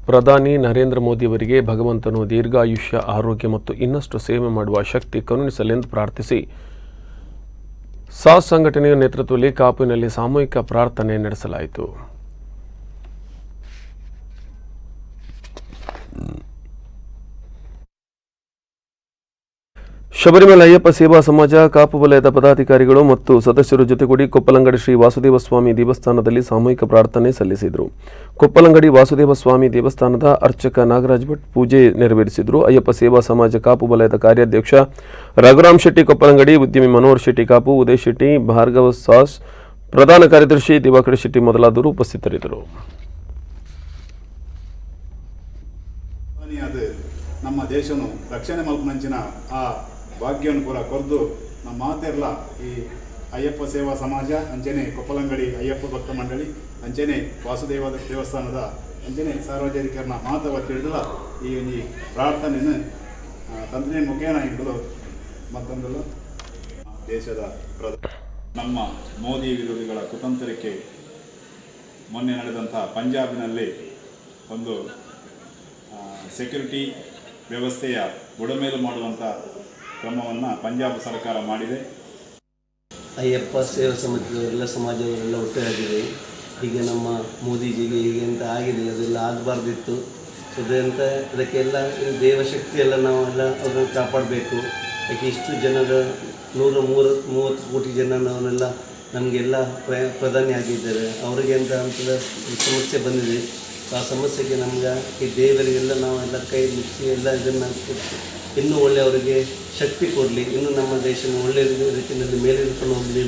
ಪ್ರಧಾನಿ ನರೇಂದ್ರ ಮೋದಿಯವರಿಗೆ ಭಗವಂತನು ದೀರ್ಘಾಯುಷ್ಯ, ಆರೋಗ್ಯ ಮತ್ತು ಇನ್ನಷ್ಟು ಸೇವೆ ಮಾಡುವ ಶಕ್ತಿ ಕರುಣಿಸಲೆಂದು ಪ್ರಾರ್ಥಿಸಿ ಸಾಸ್ ಸಂಘಟನೆಯ ನೇತೃತ್ವದಲ್ಲಿ ಕಾಪುವಿನಲ್ಲಿ ಸಾಮೂಹಿಕ ಪ್ರಾರ್ಥನೆ ನಡೆಸಲಾಯಿತು. ಶಬರಿಮಲೆ ಅಯ್ಯಪ್ಪ ಸೇವಾ ಸಮಾಜ ಕಾಪು ವಲಯದ ಪದಾಧಿಕಾರಿಗಳು ಮತ್ತು ಸದಸ್ಯರು ಜೊತೆಗೂಡಿ ಕೊಪ್ಪಲಂಗಡಿ ಶ್ರೀ ವಾಸುದೇವ ಸ್ವಾಮಿ ದೇವಸ್ಥಾನದಲ್ಲಿ ಸಾಮೂಹಿಕ ಪ್ರಾರ್ಥನೆ ಸಲ್ಲಿಸಿದರು. ಕೊಪ್ಪಲಂಗಡಿ ವಾಸುದೇವ ಸ್ವಾಮಿ ದೇವಸ್ಥಾನದ ಅರ್ಚಕ ನಾಗರಾಜ್ ಭಟ್ ಪೂಜೆ ನೆರವೇರಿಸಿದರು. ಅಯ್ಯಪ್ಪ ಸೇವಾ ಸಮಾಜ ಕಾಪು ವಲಯದ ಕಾರ್ಯಾಧ್ಯಕ್ಷ ರಘುರಾಮ್ ಶೆಟ್ಟಿ ಕೊಪ್ಪಲಂಗಡಿ, ಉದ್ಯಮಿ ಮನೋಹರ್ ಶೆಟ್ಟಿ ಕಾಪು, ಉದಯ್ ಶೆಟ್ಟಿ, ಭಾರ್ಗವ ಸಾಸ್, ಪ್ರಧಾನ ಕಾರ್ಯದರ್ಶಿ ದಿವಾಕರ ಶೆಟ್ಟಿ ಮೊದಲಾದವರು ಉಪಸ್ಥಿತರಿದ್ದರು. ನಮ್ಮ ದೇಶನು ರಕ್ಷಣೆ ಮಲ್ಪನಂಚಿನ ಆ ಭಾಗ್ಯವನ್ನು ಕೂಡ ಕೊರ್ದು ನಮ್ಮ ಮಾತೆರ್ಲ ಈ ಅಯ್ಯಪ್ಪ ಸೇವಾ ಸಮಾಜ ಅಂಚೆನೆ ಕೊಪ್ಪಲಂಗಡಿ ಅಯ್ಯಪ್ಪ ಭಕ್ತ ಮಂಡಳಿ ಅಂಚೆನೆ ವಾಸುದೇವ ದೇವಸ್ಥಾನದ ಅಂಚೆನೆ ಸಾರ್ವಜನಿಕರನ್ನ ಮಾತವ ತಿಳಿದಲ್ಲ ಈ ಒಂದು ಪ್ರಾರ್ಥನೆಯನ್ನು ತಂತ್ರಿ ಮುಖೇನ ಇಡಲು ಮತ್ತೊಂದು ದೇಶದ ನಮ್ಮ ಮೋದಿ ವಿರೋಧಿಗಳ ಕುತಂತ್ರಕ್ಕೆ ಮೊನ್ನೆ ನಡೆದಂಥ ಪಂಜಾಬಿನಲ್ಲಿ ಒಂದು ಸೆಕ್ಯೂರಿಟಿ ವ್ಯವಸ್ಥೆಯ ಬುಡಮೇಲು ಮಾಡುವಂಥ ಕ್ರಮವನ್ನು ಪಂಜಾಬ್ ಸರ್ಕಾರ ಮಾಡಿದೆ. ಅಯ್ಯಪ್ಪ ಸೇವಾ ಸಮಿತಿಯವರೆಲ್ಲ ಸಮಾಜವರೆಲ್ಲ ಒಟ್ಟಾಗಿದೆ. ಹೀಗೆ ನಮ್ಮ ಮೋದಿಜಿಗೆ ಹೀಗೆ ಅಂತ ಆಗಿದೆ, ಅದೆಲ್ಲ ಆಗಬಾರ್ದಿತ್ತು. ಅದಂತ ಅದಕ್ಕೆಲ್ಲ ದೇವಶಕ್ತಿಯೆಲ್ಲ ನಾವೆಲ್ಲ ಅವ್ರನ್ನ ಕಾಪಾಡಬೇಕು. ಯಾಕೆ ಇಷ್ಟು ಜನರ 130 ಕೋಟಿ ಜನ ನಾವೆಲ್ಲ ನಮಗೆಲ್ಲ ಪ್ರಧಾನಿ ಆಗಿದ್ದಾರೆ. ಅವರಿಗೆ ಅಂತ ಸಮಸ್ಯೆ ಬಂದಿದೆ. ಆ ಸಮಸ್ಯೆಗೆ ನಮ್ಗೆ ಈ ದೇವರಿಗೆಲ್ಲ ನಾವೆಲ್ಲ ಕೈ ಮುಚ್ಚಿ ಎಲ್ಲ ಇದನ್ನು ಕೊಟ್ಟು ಇನ್ನೂ ಒಳ್ಳೆಯವರಿಗೆ ಶಕ್ತಿ ಕೊಡಲಿ, ಇನ್ನೂ ನಮ್ಮ ದೇಶನ ಒಳ್ಳೆಯ ರೀತಿಯಲ್ಲಿ ಮೇಲೆತ್ಕೊಂಡು ಹೋಗಲಿ